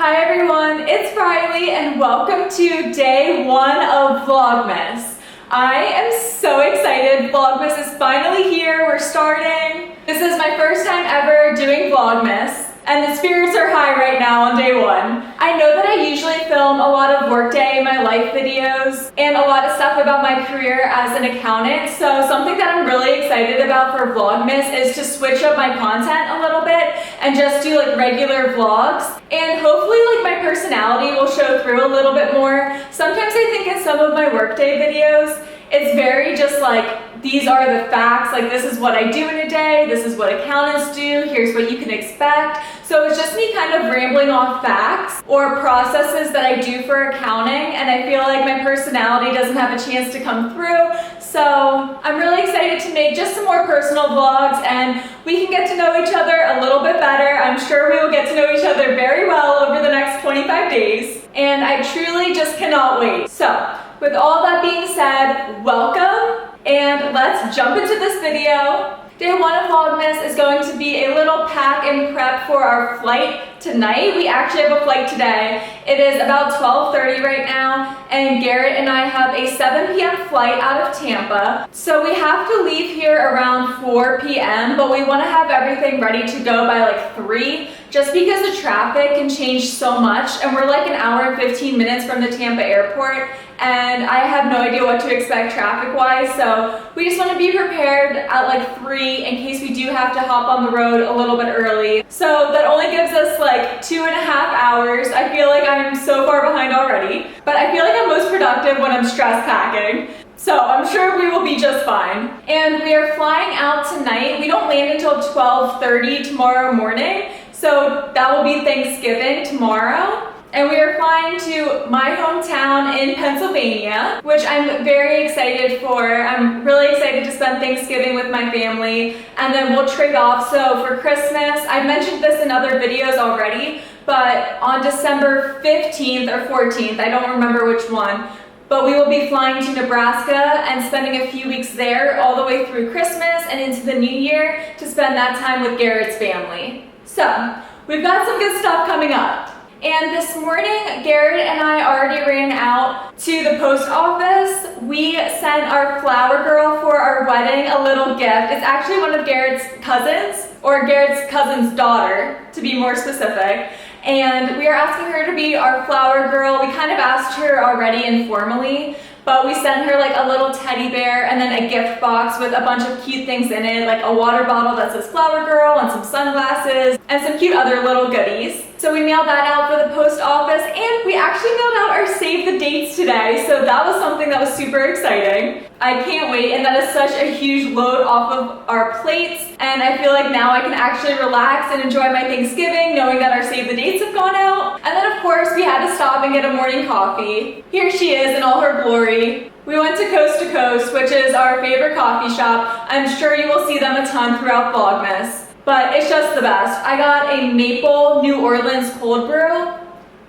Hi everyone, it's Riley and welcome to day one of Vlogmas. I am so excited. Vlogmas is finally here. We're starting. This is my first time ever doing Vlogmas and the spirits are high right now on day one. I know that I usually film a lot of workday, my life videos, and a lot of stuff about my career as an accountant, so something that I'm really excited about for Vlogmas is to switch up my content a little bit and just do like regular vlogs, and hopefully like my personality will show through a little bit more. Sometimes I think in some of my workday videos, it's very just like, these are the facts, like this is what I do in a day, this is what accountants do, here's what you can expect. So it's just me kind of rambling off facts or processes that I do for accounting, and I feel like my personality doesn't have a chance to come through. So I'm really excited to make just some more personal vlogs and we can get to know each other a little bit better. I'm sure we will get to know each other very well over the next 25 days. And I truly just cannot wait. So with all that being said, welcome and let's jump into this video. Day one of Vlogmas is going to be a little pack and prep for our flight tonight. We actually have a flight today. It is about 12:30 right now, and Garrett and I have a 7 p.m. flight out of Tampa. So we have to leave here around 4 p.m., but we want to have everything ready to go by like 3, just because the traffic can change so much, and we're like an hour and 15 minutes from the Tampa airport, and I have no idea what to expect traffic-wise, so we just want to be prepared at like 3 in case we do have to hop on the road a little bit early. So that only gives us like 2.5 hours. I feel like I'm so far behind already, but I feel like I'm most productive when I'm stress packing. So I'm sure we will be just fine. And we are flying out tonight. We don't land until 12:30 tomorrow morning, so that will be Thanksgiving tomorrow. And we are flying to my hometown in Pennsylvania, which I'm very excited for. I'm really excited to spend Thanksgiving with my family, and then we'll trade off. So for Christmas, I mentioned this in other videos already, but on December 15th or 14th, I don't remember which one, but we will be flying to Nebraska and spending a few weeks there all the way through Christmas and into the new year to spend that time with Garrett's family. So we've got some good stuff coming up. And this morning, Garrett and I already ran out to the post office. We sent our flower girl for our wedding a little gift. It's actually one of Garrett's cousins, or Garrett's cousin's daughter, to be more specific. And we are asking her to be our flower girl. We kind of asked her already informally, but we sent her like a little teddy bear and then a gift box with a bunch of cute things in it, like a water bottle that says flower girl and some sunglasses and some cute other little goodies. So we mailed that out for the post office, and we actually mailed out our save the dates today, so that was something that was super exciting. I can't wait, and that is such a huge load off of our plates, and I feel like now I can actually relax and enjoy my Thanksgiving knowing that our save the dates have gone out. And then of course we had to stop and get a morning coffee. Here she is in all her glory. We went to Coast, which is our favorite coffee shop. I'm sure you will see them a ton throughout Vlogmas, but it's just the best. I got a maple New Orleans cold brew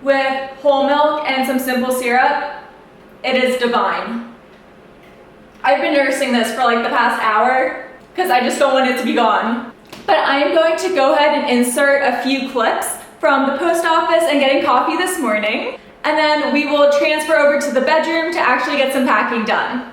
with whole milk and some simple syrup. It is divine. I've been nursing this for like the past hour because I just don't want it to be gone. But I am going to go ahead and insert a few clips from the post office and getting coffee this morning, and then we will transfer over to the bedroom to actually get some packing done.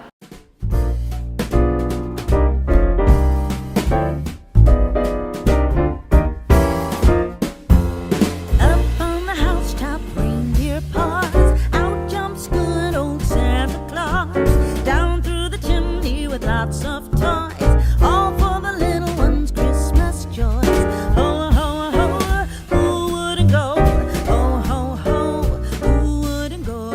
Lots of toys, all for the little ones' Christmas joys. Ho, ho, ho, who wouldn't go? Ho, ho, ho, who wouldn't go?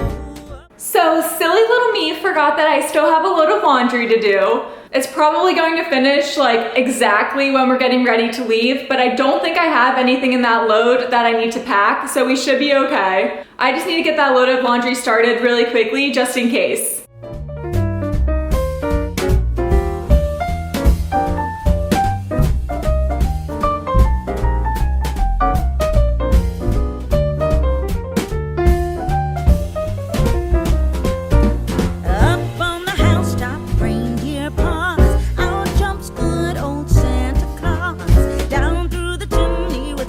So silly little me forgot that I still have a load of laundry to do. It's probably going to finish like exactly when we're getting ready to leave, but I don't think I have anything in that load that I need to pack, so we should be okay. I just need to get that load of laundry started really quickly just in case.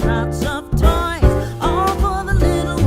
Lots of toys, all for the little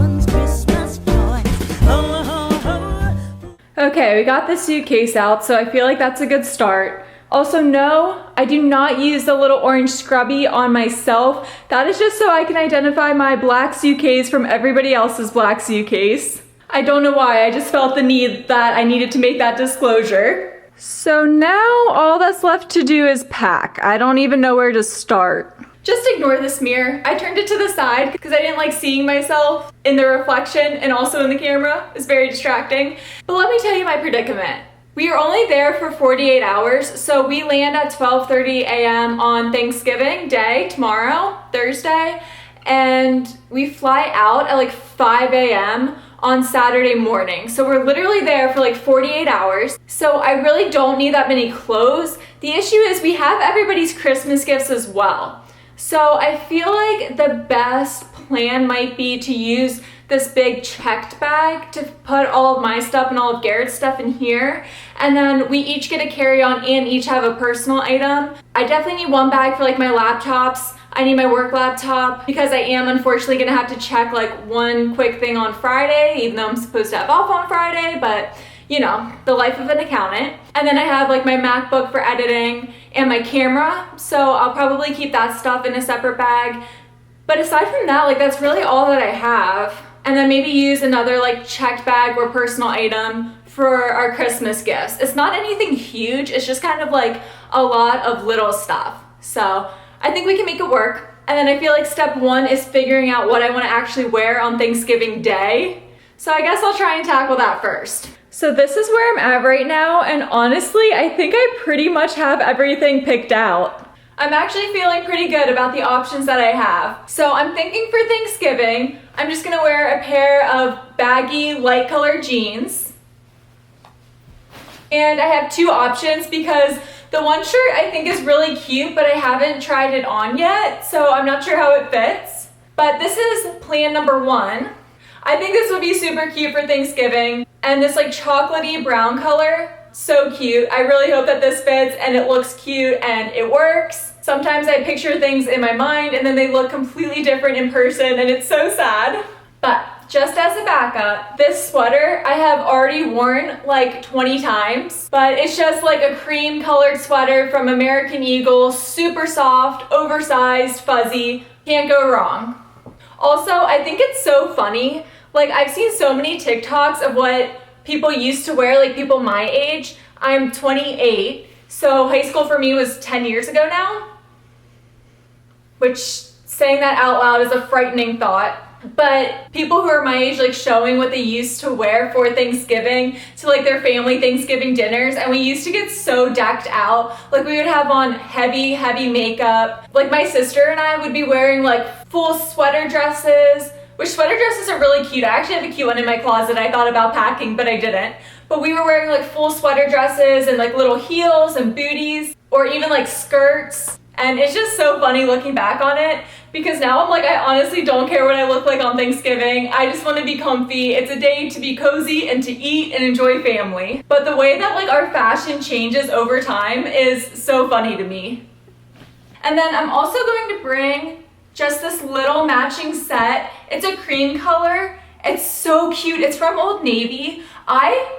we got the suitcase out, so I feel like that's a good start. Also, no, I do not use the little orange scrubby on myself. That is just so I can identify my black suitcase from everybody else's black suitcase. I don't know why, I just felt the need that I needed to make that disclosure. So now all that's left to do is pack. I don't even know where to start. Just ignore this mirror. I turned it to the side because I didn't like seeing myself in the reflection and also in the camera. It's very distracting. But let me tell you my predicament. We are only there for 48 hours, so we land at 12:30 a.m. on Thanksgiving Day, tomorrow, Thursday, and we fly out at like 5 a.m. on Saturday morning. So we're literally there for like 48 hours. So I really don't need that many clothes. The issue is we have everybody's Christmas gifts as well. So I feel like the best plan might be to use this big checked bag to put all of my stuff and all of Garrett's stuff in here. And then we each get a carry-on and each have a personal item. I definitely need one bag for like my laptops. I need my work laptop because I am unfortunately gonna have to check like one quick thing on Friday, even though I'm supposed to have off on Friday, but you know, the life of an accountant. And then I have like my MacBook for editing and my camera. So I'll probably keep that stuff in a separate bag. But aside from that, like that's really all that I have. And then maybe use another like checked bag or personal item for our Christmas gifts. It's not anything huge, it's just kind of like a lot of little stuff. So I think we can make it work. And then I feel like step one is figuring out what I want to actually wear on Thanksgiving Day. So I guess I'll try and tackle that first. So this is where I'm at right now, and honestly, I think I pretty much have everything picked out. I'm actually feeling pretty good about the options that I have. So I'm thinking for Thanksgiving, I'm just gonna wear a pair of baggy light colored jeans. And I have two options because the one shirt I think is really cute, but I haven't tried it on yet, so I'm not sure how it fits. But this is plan number one. I think this would be super cute for Thanksgiving. And this like chocolatey brown color, so cute. I really hope that this fits and it looks cute and it works. Sometimes I picture things in my mind and then they look completely different in person and it's so sad. But just as a backup, this sweater I have already worn like 20 times, but it's just like a cream colored sweater from American Eagle, super soft, oversized, fuzzy, can't go wrong. Also, I think it's so funny, like I've seen so many TikToks of what people used to wear, like people my age. I'm 28, so high school for me was 10 years ago now, which saying that out loud is a frightening thought. But people who are my age, like showing what they used to wear for Thanksgiving to like their family Thanksgiving dinners, and we used to get so decked out. Like we would have on heavy makeup. Like my sister and I would be wearing like full sweater dresses, which sweater dresses are really cute. I actually have a cute one in my closet I thought about packing, but I didn't. But we were wearing like full sweater dresses and like little heels and booties, or even like skirts. And it's just so funny looking back on it, because now I'm like, I honestly don't care what I look like on Thanksgiving. I just want to be comfy. It's a day to be cozy and to eat and enjoy family. But the way that like our fashion changes over time is so funny to me. And then I'm also going to bring just this little matching set. It's a cream color. It's so cute. It's from Old Navy. I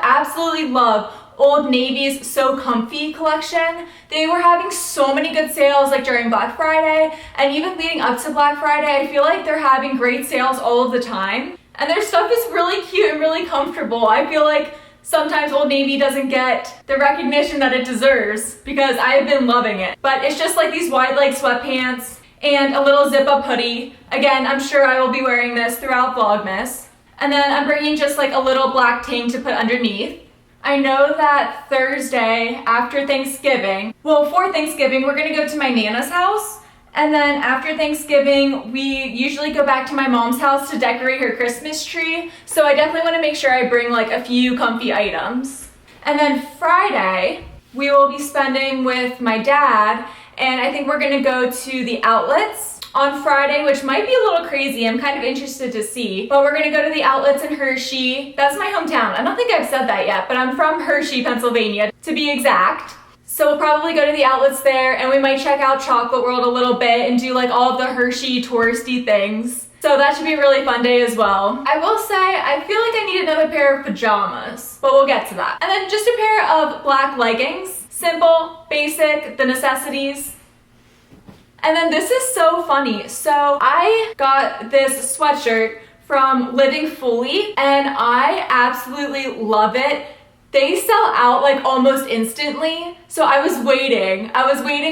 absolutely love Old Navy's So Comfy collection. They were having so many good sales like during Black Friday, and even leading up to Black Friday, I feel like they're having great sales all of the time. And their stuff is really cute and really comfortable. I feel like sometimes Old Navy doesn't get the recognition that it deserves, because I've been loving it. But it's just like these wide leg sweatpants and a little zip up hoodie. Again, I'm sure I will be wearing this throughout Vlogmas. And then I'm bringing just like a little black tank to put underneath. I know that Thursday after Thanksgiving, well, for Thanksgiving, we're gonna go to my Nana's house. And then after Thanksgiving, we usually go back to my mom's house to decorate her Christmas tree. So I definitely wanna make sure I bring like a few comfy items. And then Friday, we will be spending with my dad, and I think we're gonna go to the outlets on Friday, which might be a little crazy. I'm kind of interested to see, but we're gonna go to the outlets in Hershey. That's my hometown. I don't think I've said that yet, but I'm from Hershey, Pennsylvania, to be exact. So we'll probably go to the outlets there, and we might check out Chocolate World a little bit and do like all of the Hershey touristy things. So that should be a really fun day as well. I will say, I feel like I need another pair of pajamas, but we'll get to that. And then just a pair of black leggings. Simple, basic, the necessities. And then this is so funny. So I got this sweatshirt from Living Fully, and I absolutely love it. They sell out like almost instantly. So I was waiting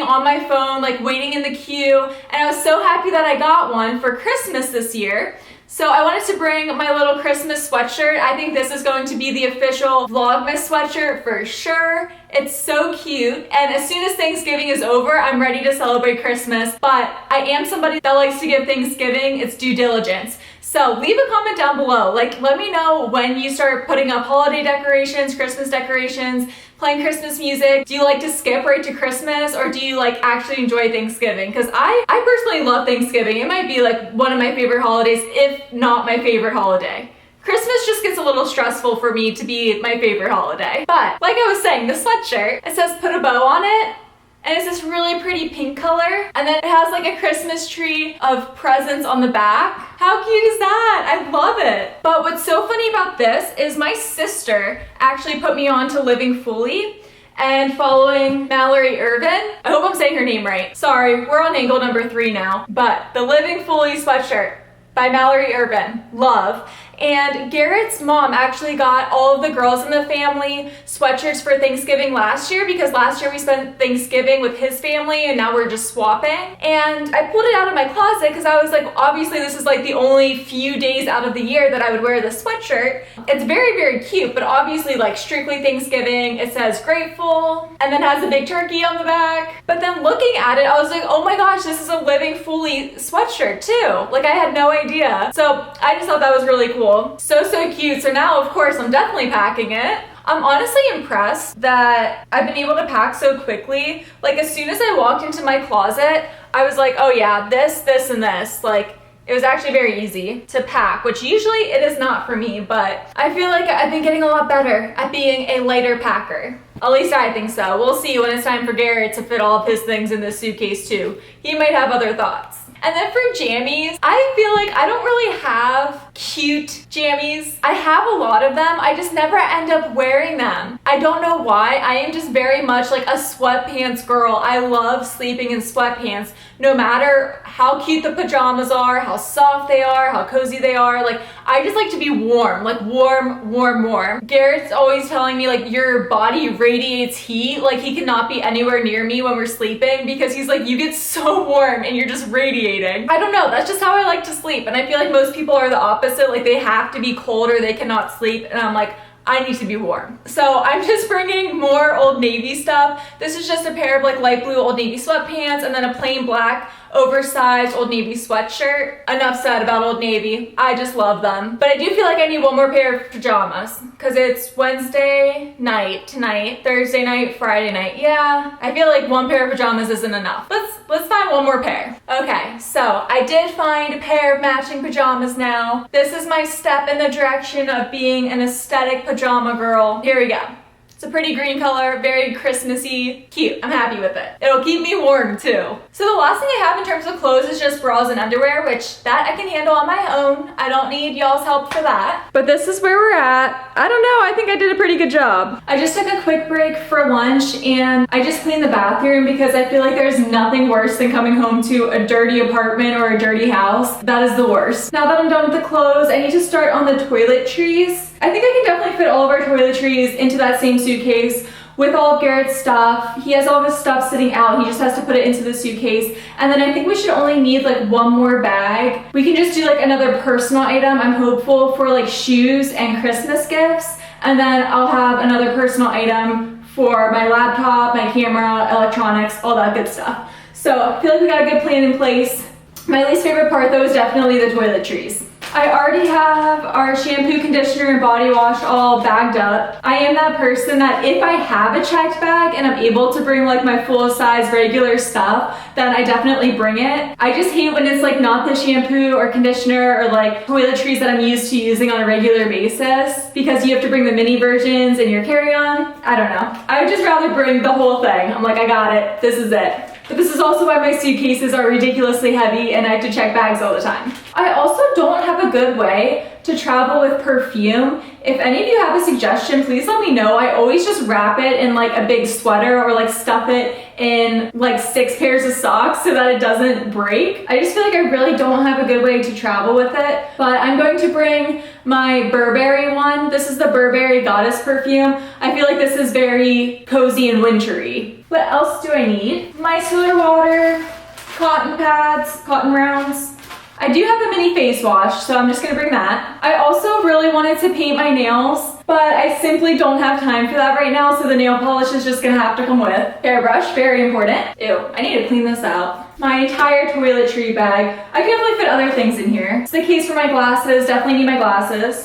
on my phone, like waiting in the queue, and I was so happy that I got one for Christmas this year. So I wanted to bring my little Christmas sweatshirt. I think this is going to be the official Vlogmas sweatshirt for sure. It's so cute, and as soon as Thanksgiving is over, I'm ready to celebrate Christmas, but I am somebody that likes to give Thanksgiving its due diligence. So leave a comment down below. Like, let me know when you start putting up holiday decorations, Christmas decorations, playing Christmas music. Do you like to skip right to Christmas, or do you like actually enjoy Thanksgiving? Because I personally love Thanksgiving. It might be like one of my favorite holidays, if not my favorite holiday. Christmas just gets a little stressful for me to be my favorite holiday. But like I was saying, the sweatshirt, it says put a bow on it, and it's this really pretty pink color, and then it has like a Christmas tree of presents on the back. How cute is that? I love it. But what's so funny about this is my sister actually put me on to Living Fully and following Mallory Irvin. I hope I'm saying her name right. Sorry, we're on angle number 3 now. But the Living Fully sweatshirt by Mallory Irvin, love. And Garrett's mom actually got all of the girls in the family sweatshirts for Thanksgiving last year, because last year we spent Thanksgiving with his family and now we're just swapping. And I pulled it out of my closet because I was like, obviously this is like the only few days out of the year that I would wear this sweatshirt. It's very, very cute, but obviously like strictly Thanksgiving. It says grateful and then has a big turkey on the back. But then looking at it, I was like, oh my gosh, this is a Living Fully sweatshirt too. Like I had no idea. So I just thought that was really cool. So cute. So now, of course, I'm definitely packing it. I'm honestly impressed that I've been able to pack so quickly. Like as soon as I walked into my closet, I was like, oh yeah, this, and this. Like it was actually very easy to pack, which usually it is not for me, but I feel like I've been getting a lot better at being a lighter packer. At least I think so. We'll see when it's time for Garrett to fit all of his things in this suitcase too. He might have other thoughts. And then for jammies, I feel like I don't really have cute jammies. I have a lot of them, I just never end up wearing them. I don't know why. I am just very much like a sweatpants girl. I love sleeping in sweatpants, no matter how cute the pajamas are, how soft they are, how cozy they are. Like I just like to be warm, like warm. Garrett's always telling me like your body radiates heat. Like he cannot be anywhere near me when we're sleeping because he's like, you get so warm and you're just radiating. I don't know, that's just how I like to sleep, and I feel like most people are the opposite. Like they have to be cold or they cannot sleep, and I'm like, I need to be warm. So I'm just bringing more Old Navy stuff. This is just a pair of like light blue Old Navy sweatpants and then a plain black oversized Old Navy sweatshirt. Enough said about Old Navy. I just love them. But I do feel like I need one more pair of pajamas because it's Wednesday night tonight, Thursday night, Friday night. Yeah, I feel like one pair of pajamas isn't enough. Let's find one more pair. Okay, so I did find a pair of matching pajamas now. This is my step in the direction of being an aesthetic pajama girl. Here we go. It's a pretty green color, very Christmassy, cute. I'm happy with it. It'll keep me warm too. So the last thing I have in terms of clothes is just bras and underwear, which that I can handle on my own. I don't need y'all's help for that. But this is where we're at. I don't know, I think I did a pretty good job. I just took a quick break for lunch and I just cleaned the bathroom because I feel like there's nothing worse than coming home to a dirty apartment or a dirty house. That is the worst. Now that I'm done with the clothes, I need to start on the toiletries. I think I can definitely fit all of our toiletries into that same suitcase with all of Garrett's stuff. He has all of his stuff sitting out. He just has to put it into the suitcase. And then I think we should only need like one more bag. We can just do like another personal item, I'm hopeful, for like shoes and Christmas gifts. And then I'll have another personal item for my laptop, my camera, electronics, all that good stuff. So I feel like we got a good plan in place. My least favorite part though is definitely the toiletries. I already have our shampoo, conditioner, and body wash all bagged up. I am that person that if I have a checked bag and I'm able to bring like my full size regular stuff, then I definitely bring it. I just hate when it's like not the shampoo or conditioner or like toiletries that I'm used to using on a regular basis because you have to bring the mini versions in your carry-on. I don't know. I would just rather bring the whole thing. I'm like, I got it. This is it. But this is also why my suitcases are ridiculously heavy and I have to check bags all the time. I also don't have a good way to travel with perfume. If any of you have a suggestion, please let me know. I always just wrap it in like a big sweater or like stuff it in like 6 pairs of socks so that it doesn't break. I just feel like I really don't have a good way to travel with it, but I'm going to bring my Burberry one. This is the Burberry Goddess perfume. I feel like this is very cozy and wintry. What else do I need? Micellar water, cotton pads, cotton rounds. I do have a mini face wash, so I'm just gonna bring that. I also really wanted to paint my nails, but I simply don't have time for that right now, so the nail polish is just gonna have to come with. Hairbrush, very important. Ew, I need to clean this out. My entire toiletry bag. I can definitely fit other things in here. It's the case for my glasses, definitely need my glasses.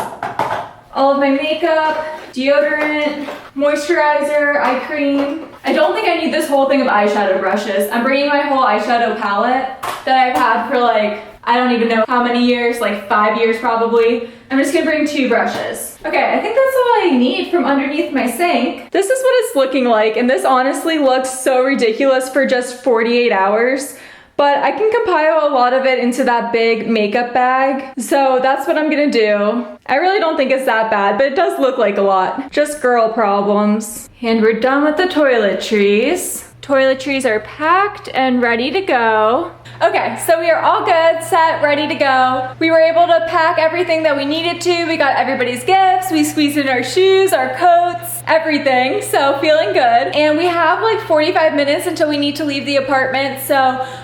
All of my makeup, deodorant, moisturizer, eye cream. I don't think I need this whole thing of eyeshadow brushes. I'm bringing my whole eyeshadow palette that I've had for like, I don't even know how many years, like 5 years probably. I'm just gonna bring 2 brushes. Okay, I think that's all I need from underneath my sink. This is what it's looking like, and this honestly looks so ridiculous for just 48 hours. But I can compile a lot of it into that big makeup bag. So that's what I'm gonna do. I really don't think it's that bad, but it does look like a lot. Just girl problems. And we're done with the toiletries. Toiletries are packed and ready to go. Okay, so we are all good, set, ready to go. We were able to pack everything that we needed to. We got everybody's gifts. We squeezed in our shoes, our coats, everything. So feeling good. And we have like 45 minutes until we need to leave the apartment. So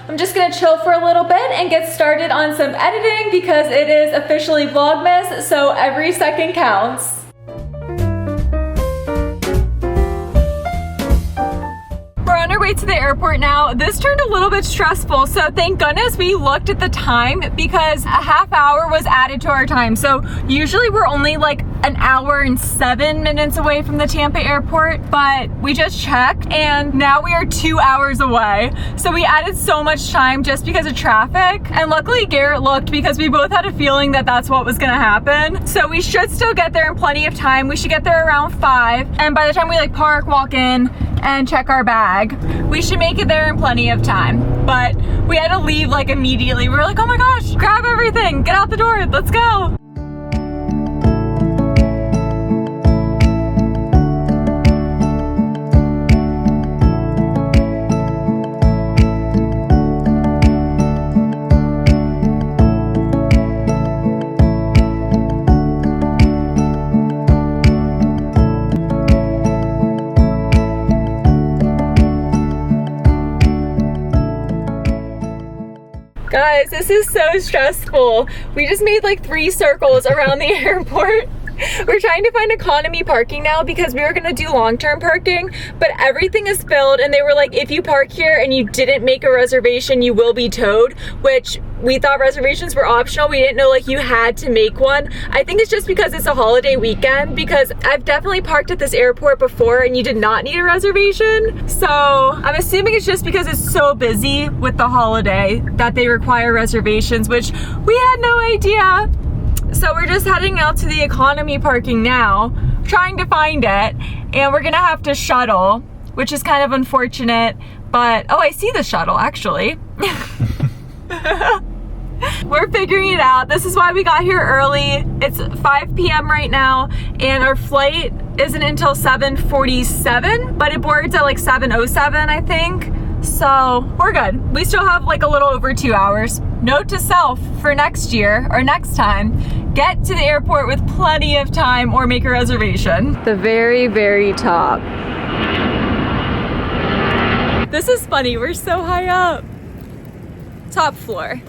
I'm just gonna chill for a little bit and get started on some editing because it is officially Vlogmas, so every second counts. On our way to the airport now. This turned a little bit stressful, so thank goodness we looked at the time because a half hour was added to our time. So usually we're only like an hour and 7 minutes away from the Tampa airport, but we just checked and now we are 2 hours away. So we added so much time just because of traffic, and luckily Garrett looked because we both had a feeling that that's what was gonna happen. So we should still get there in plenty of time. We should get there around 5, and by the time we like park, walk in, and check our bag, we should make it there in plenty of time. But we had to leave like immediately. We were like, oh my gosh, grab everything, get out the door, let's go. Guys, this is so stressful. We just made like 3 circles around the airport. We're trying to find economy parking now because we were gonna do long-term parking, but everything is filled, and they were like, if you park here and you didn't make a reservation, you will be towed, which we thought reservations were optional. We didn't know like you had to make one. I think it's just because it's a holiday weekend, because I've definitely parked at this airport before and you did not need a reservation. So I'm assuming it's just because it's so busy with the holiday that they require reservations, which we had no idea. So we're just heading out to the economy parking now, trying to find it, and we're gonna have to shuttle, which is kind of unfortunate, but oh, I see the shuttle actually. We're figuring it out. This is why we got here early. It's 5 p.m. right now, and our flight isn't until 7:47, but it boards at like 7:07, I think. So we're good. We still have like a little over 2 hours. Note to self for next year or next time, get to the airport with plenty of time or make a reservation. The very, very top. This is funny, we're so high up. Top floor.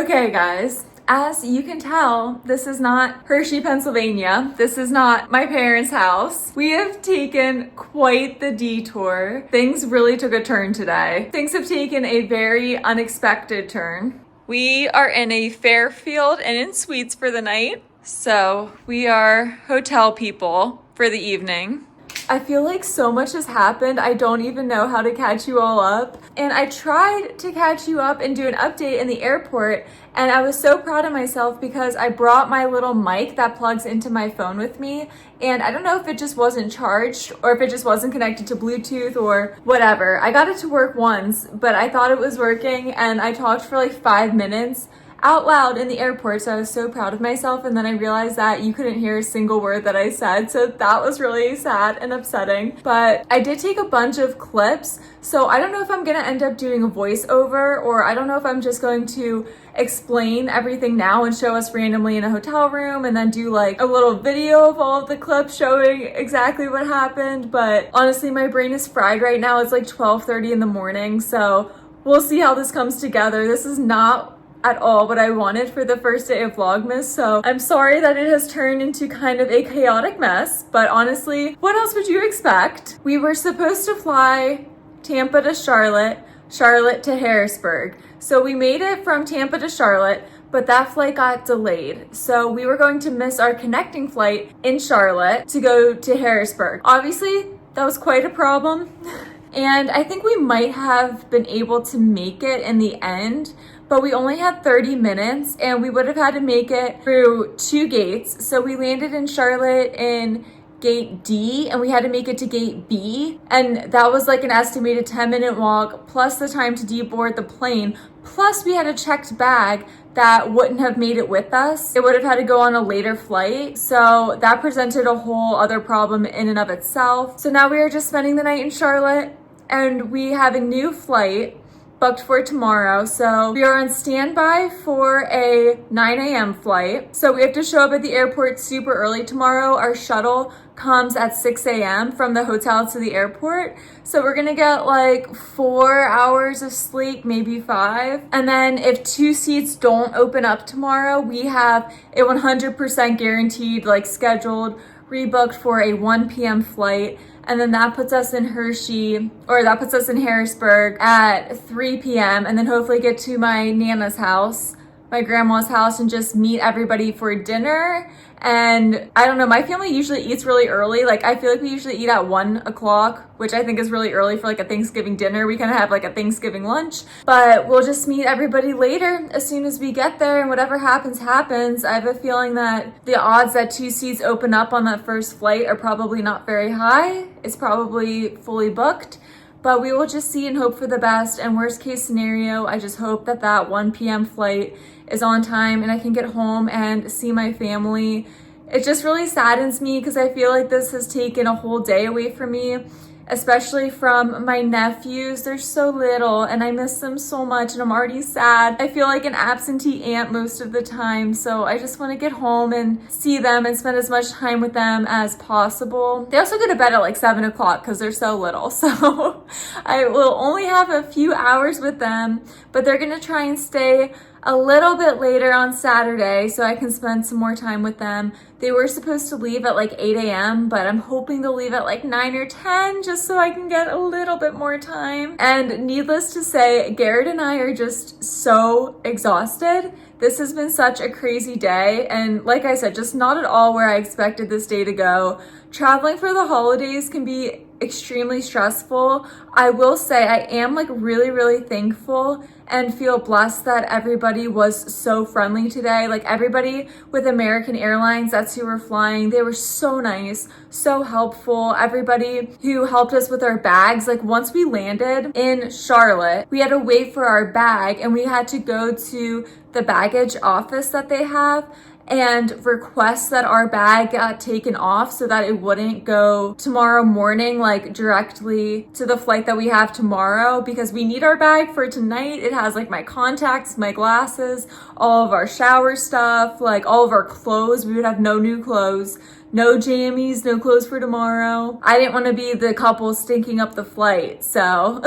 Okay, guys. As you can tell, this is not Hershey, Pennsylvania. This is not my parents' house. We have taken quite the detour. Things really took a turn today. Things have taken a very unexpected turn. We are in a Fairfield Inn and Suites for the night. So we are hotel people for the evening. I feel like so much has happened. I don't even know how to catch you all up. And I tried to catch you up and do an update in the airport. And I was so proud of myself because I brought my little mic that plugs into my phone with me. And I don't know if it just wasn't charged or if it just wasn't connected to Bluetooth or whatever. I got it to work once, but I thought it was working. And I talked for like 5 minutes out loud in the airport, so I was so proud of myself, and then I realized that you couldn't hear a single word that I said, so that was really sad and upsetting. But I did take a bunch of clips, so I don't know if I'm gonna end up doing a voiceover, or I don't know if I'm just going to explain everything now and show us randomly in a hotel room and then do like a little video of all of the clips showing exactly what happened. But honestly, my brain is fried right now. It's like 12:30 in the morning, so we'll see how this comes together. This is not at all what I wanted for the first day of Vlogmas, so I'm sorry that it has turned into kind of a chaotic mess, but honestly, what else would you expect? We were supposed to fly Tampa to Charlotte, Charlotte to Harrisburg. So we made it from Tampa to Charlotte, but that flight got delayed. So we were going to miss our connecting flight in Charlotte to go to Harrisburg. Obviously, that was quite a problem. And I think we might have been able to make it in the end, but we only had 30 minutes and we would have had to make it through 2 gates. So we landed in Charlotte in gate D and we had to make it to gate B. And that was like an estimated 10-minute walk plus the time to deboard the plane. Plus we had a checked bag that wouldn't have made it with us. It would have had to go on a later flight. So that presented a whole other problem in and of itself. So now we are just spending the night in Charlotte and we have a new flight booked for tomorrow. So we are on standby for a 9 a.m. flight. So we have to show up at the airport super early tomorrow. Our shuttle comes at 6 a.m. from the hotel to the airport. So we're gonna get like 4 hours of sleep, maybe 5. And then if 2 seats don't open up tomorrow, we have a 100% guaranteed, like scheduled, rebooked for a 1 p.m. flight. And then that puts us in Hershey, or that puts us in Harrisburg at 3 p.m. And then hopefully get to my Nana's house, my grandma's house, and just meet everybody for dinner. And I don't know, my family usually eats really early. Like I feel like we usually eat at 1 o'clock, which I think is really early for like a Thanksgiving dinner. We kind of have like a Thanksgiving lunch, but we'll just meet everybody later as soon as we get there, and whatever happens, happens. I have a feeling that the odds that 2 seats open up on that first flight are probably not very high. It's probably fully booked. But we will just see and hope for the best. And worst case scenario, I just hope that that 1 p.m. flight is on time and I can get home and see my family. It just really saddens me because I feel like this has taken a whole day away from me, especially from my nephews. They're so little and I miss them so much and I'm already sad. I feel like an absentee aunt most of the time, so I just want to get home and see them and spend as much time with them as possible. They also go to bed at like 7 o'clock because they're so little, so I will only have a few hours with them, but they're gonna try and stay a little bit later on Saturday so I can spend some more time with them. They were supposed to leave at like 8 a.m., but I'm hoping they'll leave at like 9 or 10 just so I can get a little bit more time. And needless to say, Garrett and I are just so exhausted. This has been such a crazy day, and like I said, just not at all where I expected this day to go. Traveling for the holidays can be extremely stressful. I will say I am like really thankful and feel blessed that everybody was so friendly today. Like everybody with American Airlines, that's who we're flying, they were so nice, so helpful. Everybody who helped us with our bags, like once we landed in Charlotte, we had to wait for our bag and we had to go to the baggage office that they have and request that our bag got taken off so that it wouldn't go tomorrow morning, like directly to the flight that we have tomorrow, because we need our bag for tonight. It has like my contacts, my glasses, all of our shower stuff, like all of our clothes. We would have no new clothes, no jammies, no clothes for tomorrow. I didn't want to be the couple stinking up the flight, so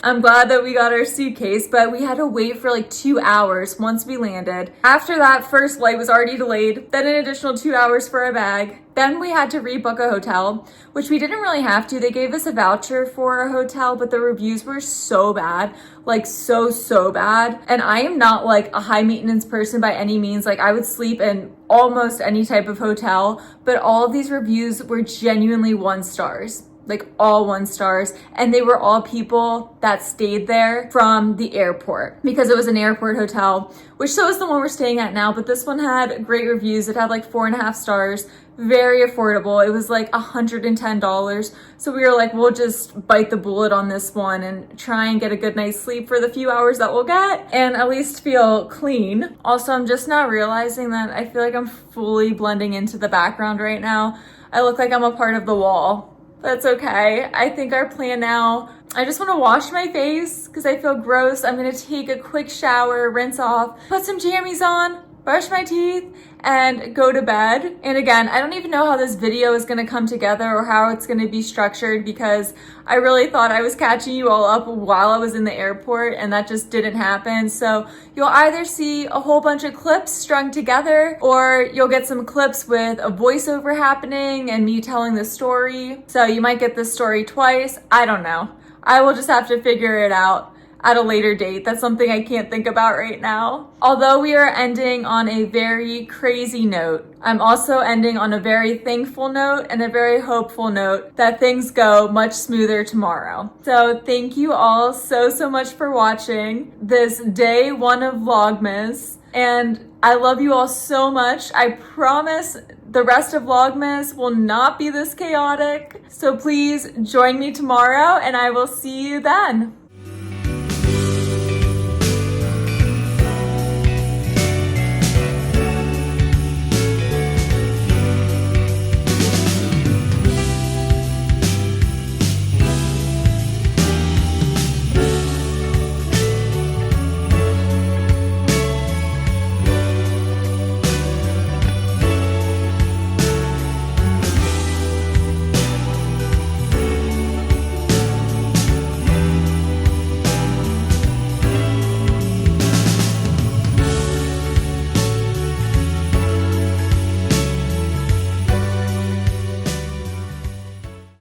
I'm glad that we got our suitcase, but we had to wait for like 2 hours once we landed. After that, first flight was already delayed, then an additional 2 hours for our bag. Then we had to rebook a hotel, which we didn't really have to. They gave us a voucher for a hotel, but the reviews were so bad, like so bad. And I am not like a high maintenance person by any means. Like I would sleep in almost any type of hotel, but all of these reviews were genuinely 1 stars. Like all 1 stars, and they were all people that stayed there from the airport because it was an airport hotel, which so is the one we're staying at now, but this one had great reviews. It had like 4.5 stars, very affordable. It was like $110. So we were like, we'll just bite the bullet on this one and try and get a good night's sleep for the few hours that we'll get and at least feel clean. Also, I'm just now realizing that I feel like I'm fully blending into the background right now. I look like I'm a part of the wall. That's okay. I think our plan now, I just want to wash my face because I feel gross. I'm going to take a quick shower, rinse off, put some jammies on, brush my teeth, and go to bed. And again, I don't even know how this video is going to come together or how it's going to be structured because I really thought I was catching you all up while I was in the airport and that just didn't happen. So you'll either see a whole bunch of clips strung together or you'll get some clips with a voiceover happening and me telling the story. So you might get this story twice. I don't know. I will just have to figure it out at a later date. That's something I can't think about right now. Although we are ending on a very crazy note, I'm also ending on a very thankful note and a very hopeful note that things go much smoother tomorrow. So thank you all so much for watching this day 1 of Vlogmas. And I love you all so much. I promise the rest of Vlogmas will not be this chaotic. So please join me tomorrow and I will see you then.